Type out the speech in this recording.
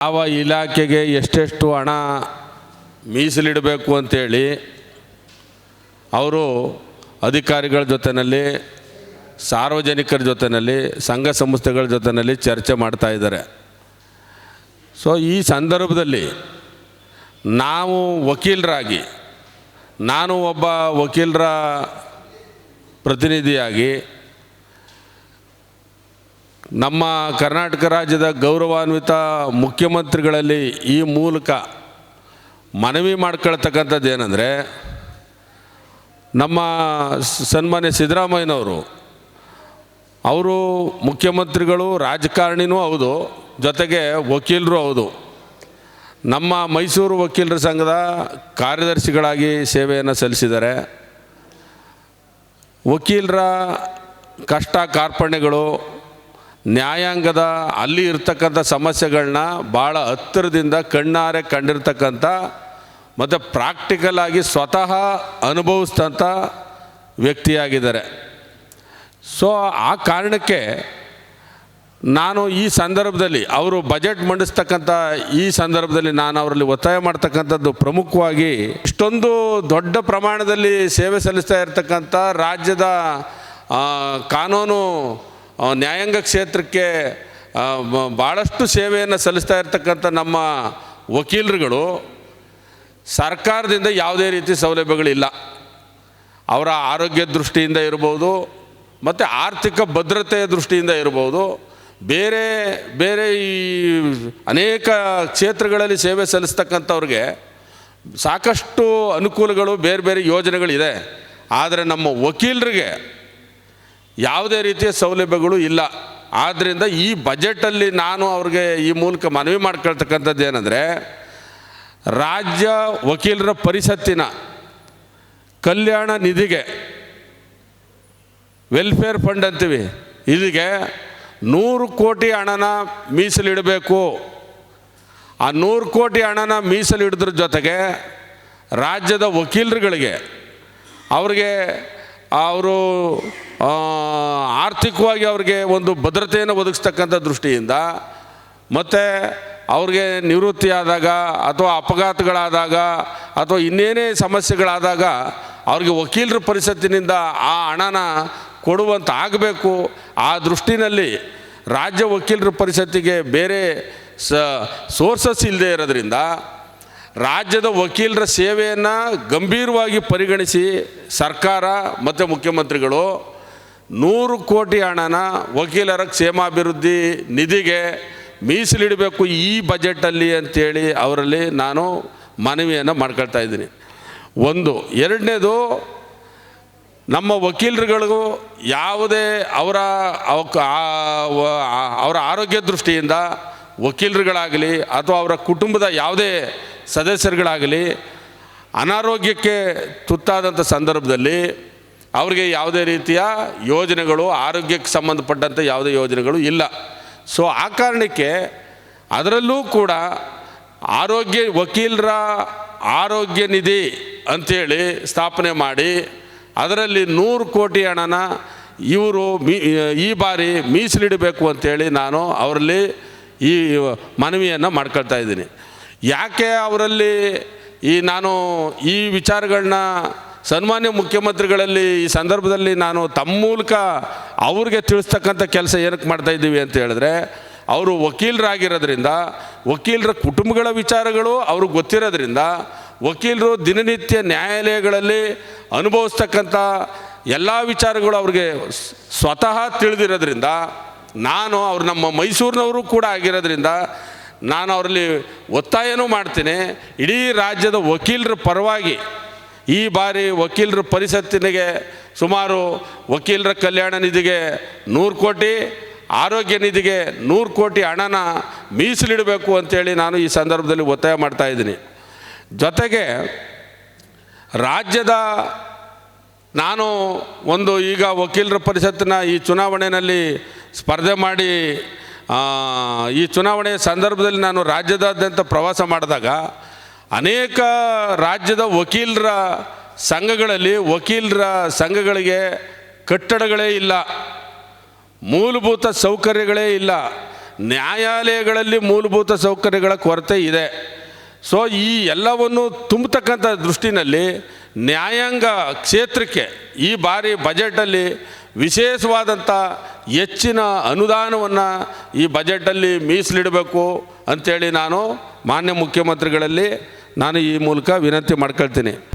ಯಾವ ಇಲಾಖೆಗೆ ಎಷ್ಟೆಷ್ಟು ಹಣ ಮೀಸಲಿಡಬೇಕು ಅಂತೇಳಿ ಅವರು ಅಧಿಕಾರಿಗಳ ಜೊತೆಯಲ್ಲಿ, ಸಾರ್ವಜನಿಕರ ಜೊತೆಯಲ್ಲಿ, ಸಂಘ ಸಂಸ್ಥೆಗಳ ಜೊತೆಯಲ್ಲಿ ಚರ್ಚೆ ಮಾಡ್ತಾ ಇದ್ದಾರೆ. ಸೊ ಈ ಸಂದರ್ಭದಲ್ಲಿ ನಾವು ವಕೀಲರಾಗಿ, ನಾನು ಒಬ್ಬ ವಕೀಲರ ಪ್ರತಿನಿಧಿಯಾಗಿ ನಮ್ಮ ಕರ್ನಾಟಕ ರಾಜ್ಯದ ಗೌರವಾನ್ವಿತ ಮುಖ್ಯಮಂತ್ರಿಗಳಲ್ಲಿ ಈ ಮೂಲಕ ಮನವಿ ಮಾಡ್ಕೊಳ್ತಕ್ಕಂಥದ್ದು ಏನಂದರೆ, ನಮ್ಮ ಸನ್ಮಾನ್ಯ ಸಿದ್ದರಾಮಯ್ಯನವರು ಅವರು ಮುಖ್ಯಮಂತ್ರಿಗಳು, ರಾಜಕಾರಣಿನೂ ಹೌದು, ಜೊತೆಗೆ ವಕೀಲರು ಹೌದು. ನಮ್ಮ ಮೈಸೂರು ವಕೀಲರ ಸಂಘದ ಕಾರ್ಯದರ್ಶಿಗಳಾಗಿ ಸೇವೆಯನ್ನು ಸಲ್ಲಿಸಿದ್ದಾರೆ. ವಕೀಲರ ಕಷ್ಟ ಕಾರ್ಪಣ್ಯಗಳು, ನ್ಯಾಯಾಂಗದ ಅಲ್ಲಿ ಇರ್ತಕ್ಕಂಥ ಸಮಸ್ಯೆಗಳನ್ನ ಭಾಳ ಹತ್ತಿರದಿಂದ ಕಣ್ಣಾರೆ ಕಂಡಿರ್ತಕ್ಕಂಥ ಮತ್ತು ಪ್ರಾಕ್ಟಿಕಲ್ ಆಗಿ ಸ್ವತಃ ಅನುಭವಿಸಿದಂಥ ವ್ಯಕ್ತಿಯಾಗಿದ್ದಾರೆ. ಸೊ ಆ ಕಾರಣಕ್ಕೆ ನಾನು ಈ ಸಂದರ್ಭದಲ್ಲಿ ಅವರು ಬಜೆಟ್ ಮಂಡಿಸ್ತಕ್ಕಂಥ ಈ ಸಂದರ್ಭದಲ್ಲಿ ನಾನು ಅವರಲ್ಲಿ ಒತ್ತಾಯ ಮಾಡ್ತಕ್ಕಂಥದ್ದು ಪ್ರಮುಖವಾಗಿ, ಇಷ್ಟೊಂದು ದೊಡ್ಡ ಪ್ರಮಾಣದಲ್ಲಿ ಸೇವೆ ಸಲ್ಲಿಸ್ತಾ ಇರತಕ್ಕಂಥ ರಾಜ್ಯದ ಕಾನೂನು ನ್ಯಾಯಾಂಗ ಕ್ಷೇತ್ರಕ್ಕೆ ಭಾಳಷ್ಟು ಸೇವೆಯನ್ನು ಸಲ್ಲಿಸ್ತಾ ಇರತಕ್ಕಂಥ ನಮ್ಮ ವಕೀಲರುಗಳು ಸರ್ಕಾರದಿಂದ ಯಾವುದೇ ರೀತಿ ಸೌಲಭ್ಯಗಳಿಲ್ಲ. ಅವರ ಆರೋಗ್ಯ ದೃಷ್ಟಿಯಿಂದ ಇರ್ಬೋದು, ಮತ್ತು ಆರ್ಥಿಕ ಭದ್ರತೆಯ ದೃಷ್ಟಿಯಿಂದ ಇರ್ಬೋದು, ಬೇರೆ ಬೇರೆ ಈ ಅನೇಕ ಕ್ಷೇತ್ರಗಳಲ್ಲಿ ಸೇವೆ ಸಲ್ಲಿಸ್ತಕ್ಕಂಥವ್ರಿಗೆ ಸಾಕಷ್ಟು ಅನುಕೂಲಗಳು, ಬೇರೆ ಬೇರೆ ಯೋಜನೆಗಳಿದೆ. ಆದರೆ ನಮ್ಮ ವಕೀಲರಿಗೆ ಯಾವುದೇ ರೀತಿಯ ಸೌಲಭ್ಯಗಳು ಇಲ್ಲ. ಆದ್ದರಿಂದ ಈ ಬಜೆಟಲ್ಲಿ ನಾನು ಅವ್ರಿಗೆ ಈ ಮೂಲಕ ಮನವಿ ಮಾಡ್ಕೊಳ್ತಕ್ಕಂಥದ್ದು ಏನಂದರೆ, ರಾಜ್ಯ ವಕೀಲರ ಪರಿಷತ್ತಿನ ಕಲ್ಯಾಣ ನಿಧಿಗೆ, ವೆಲ್ಫೇರ್ ಫಂಡ್ ಅಂತೀವಿ, ಇದಕ್ಕೆ 100 ಕೋಟಿ ಹಣನ ಮೀಸಲಿಡಬೇಕು. ಆ 100 ಕೋಟಿ ಹಣನ ಮೀಸಲಿಡೋದ್ರ ಜೊತೆಗೆ ರಾಜ್ಯದ ವಕೀಲರುಗಳಿಗೆ ಅವ್ರಿಗೆ ಅವರು ಆರ್ಥಿಕವಾಗಿ ಅವ್ರಿಗೆ ಒಂದು ಭದ್ರತೆಯನ್ನು ಒದಗಿಸ್ತಕ್ಕಂಥ ದೃಷ್ಟಿಯಿಂದ, ಮತ್ತು ಅವ್ರಿಗೆ ನಿವೃತ್ತಿ ಆದಾಗ ಅಥವಾ ಅಪಘಾತಗಳಾದಾಗ ಅಥವಾ ಇನ್ನೇನೇ ಸಮಸ್ಯೆಗಳಾದಾಗ ಅವ್ರಿಗೆ ವಕೀಲರ ಪರಿಷತ್ತಿನಿಂದ ಆ ಹಣನ ಕೊಡುವಂತ ಆಗಬೇಕು. ಆ ದೃಷ್ಟಿನಲ್ಲಿ ರಾಜ್ಯ ವಕೀಲರ ಪರಿಷತ್ತಿಗೆ ಬೇರೆ ಸೋರ್ಸಸ್ ಇಲ್ಲದೆ ಇರೋದ್ರಿಂದ ರಾಜ್ಯದ ವಕೀಲರ ಸೇವೆಯನ್ನು ಗಂಭೀರವಾಗಿ ಪರಿಗಣಿಸಿ ಸರ್ಕಾರ ಮತ್ತು ಮುಖ್ಯಮಂತ್ರಿಗಳು 100 ಕೋಟಿ ಹಣನ ವಕೀಲರ ಕ್ಷೇಮಾಭಿವೃದ್ಧಿ ನಿಧಿಗೆ ಮೀಸಲಿಡಬೇಕು ಈ ಬಜೆಟಲ್ಲಿ ಅಂಥೇಳಿ ಅವರಲ್ಲಿ ನಾನು ಮನವಿಯನ್ನು ಮಾಡ್ಕೊಳ್ತಾ ಇದ್ದೀನಿ. ಒಂದು. ಎರಡನೇದು, ನಮ್ಮ ವಕೀಲರುಗಳಿಗೂ ಯಾವುದೇ ಅವರ ಆರೋಗ್ಯ ದೃಷ್ಟಿಯಿಂದ ವಕೀಲರುಗಳಾಗಲಿ ಅಥವಾ ಅವರ ಕುಟುಂಬದ ಯಾವುದೇ ಸದಸ್ಯರುಗಳಾಗಲಿ ಅನಾರೋಗ್ಯಕ್ಕೆ ತುತ್ತಾದಂಥ ಸಂದರ್ಭದಲ್ಲಿ ಅವರಿಗೆ ಯಾವುದೇ ರೀತಿಯ ಯೋಜನೆಗಳು, ಆರೋಗ್ಯಕ್ಕೆ ಸಂಬಂಧಪಟ್ಟಂಥ ಯಾವುದೇ ಯೋಜನೆಗಳು ಇಲ್ಲ. ಸೊ ಆ ಕಾರಣಕ್ಕೆ ಅದರಲ್ಲೂ ಕೂಡ ವಕೀಲರ ಆರೋಗ್ಯ ನಿಧಿ ಅಂಥೇಳಿ ಸ್ಥಾಪನೆ ಮಾಡಿ ಅದರಲ್ಲಿ 100 ಕೋಟಿ ಹಣನ ಇವರು ಈ ಬಾರಿ ಮೀಸಲಿಡಬೇಕು ಅಂಥೇಳಿ ನಾನು ಅವರಲ್ಲಿ ಈ ಮನವಿಯನ್ನು ಮಾಡ್ಕೊಳ್ತಾ ಇದ್ದೀನಿ. ಯಾಕೆ ಅವರಲ್ಲಿ ನಾನು ಈ ವಿಚಾರಗಳನ್ನ ಸನ್ಮಾನ್ಯ ಮುಖ್ಯಮಂತ್ರಿಗಳಲ್ಲಿ ಈ ಸಂದರ್ಭದಲ್ಲಿ ನಾನು ತಮ್ಮ ಮೂಲಕ ಅವ್ರಿಗೆ ತಿಳಿಸ್ತಕ್ಕಂಥ ಕೆಲಸ ಏನಕ್ಕೆ ಮಾಡ್ತಾಯಿದ್ದೀವಿ ಅಂತ ಹೇಳಿದ್ರೆ, ಅವರು ವಕೀಲರಾಗಿರೋದ್ರಿಂದ ವಕೀಲರ ಕುಟುಂಬಗಳ ವಿಚಾರಗಳು ಅವ್ರಿಗೆ ಗೊತ್ತಿರೋದ್ರಿಂದ, ವಕೀಲರು ದಿನನಿತ್ಯ ನ್ಯಾಯಾಲಯಗಳಲ್ಲಿ ಅನುಭವಿಸ್ತಕ್ಕಂಥ ಎಲ್ಲ ವಿಚಾರಗಳು ಅವ್ರಿಗೆ ಸ್ವತಃ ತಿಳಿದಿರೋದ್ರಿಂದ, ನಾನು ಅವ್ರು ನಮ್ಮ ಮೈಸೂರಿನವರು ಕೂಡ ಆಗಿರೋದ್ರಿಂದ ನಾನು ಅವರಲ್ಲಿ ಒತ್ತಾಯನೂ ಮಾಡ್ತೀನಿ. ಇಡೀ ರಾಜ್ಯದ ವಕೀಲರ ಪರವಾಗಿ ಈ ಬಾರಿ ವಕೀಲರ ಪರಿಷತ್ತಿನಿಗೆ ಸುಮಾರು ವಕೀಲರ ಕಲ್ಯಾಣ ನಿಧಿಗೆ 100 ಕೋಟಿ, ಆರೋಗ್ಯ ನಿಧಿಗೆ 100 ಕೋಟಿ ಹಣನ ಮೀಸಲಿಡಬೇಕು ಅಂಥೇಳಿ ನಾನು ಈ ಸಂದರ್ಭದಲ್ಲಿ ಒತ್ತಾಯ ಮಾಡ್ತಾಯಿದ್ದೀನಿ. ಜೊತೆಗೆ ರಾಜ್ಯದ ನಾನು ಈಗ ವಕೀಲರ ಪರಿಷತ್ತಿನ ಈ ಚುನಾವಣೆಯಲ್ಲಿ ಸ್ಪರ್ಧೆ ಮಾಡಿ ಈ ಚುನಾವಣೆಯ ಸಂದರ್ಭದಲ್ಲಿ ನಾನು ರಾಜ್ಯದಾದ್ಯಂತ ಪ್ರವಾಸ ಮಾಡಿದಾಗ ಅನೇಕ ರಾಜ್ಯದ ವಕೀಲರ ಸಂಘಗಳಿಗೆ ಕಟ್ಟಡಗಳೇ ಇಲ್ಲ, ಮೂಲಭೂತ ಸೌಕರ್ಯಗಳೇ ಇಲ್ಲ. ನ್ಯಾಯಾಲಯಗಳಲ್ಲಿ ಮೂಲಭೂತ ಸೌಕರ್ಯಗಳ ಕೊರತೆ ಇದೆ. ಸೊ ಈ ಎಲ್ಲವನ್ನು ತುಂಬತಕ್ಕಂಥ ದೃಷ್ಟಿನಲ್ಲಿ ನ್ಯಾಯಾಂಗ ಕ್ಷೇತ್ರಕ್ಕೆ ಈ ಬಾರಿ ಬಜೆಟಲ್ಲಿ ವಿಶೇಷವಾದಂಥ ಹೆಚ್ಚಿನ ಅನುದಾನವನ್ನು ಈ ಬಜೆಟಲ್ಲಿ ಮೀಸಲಿಡಬೇಕು ಅಂಥೇಳಿ ನಾನು ಮಾನ್ಯ ಮುಖ್ಯಮಂತ್ರಿಗಳಲ್ಲಿ ನಾನು ಈ ಮೂಲಕ ವಿನಂತಿ ಮಾಡ್ಕೊಳ್ತೀನಿ.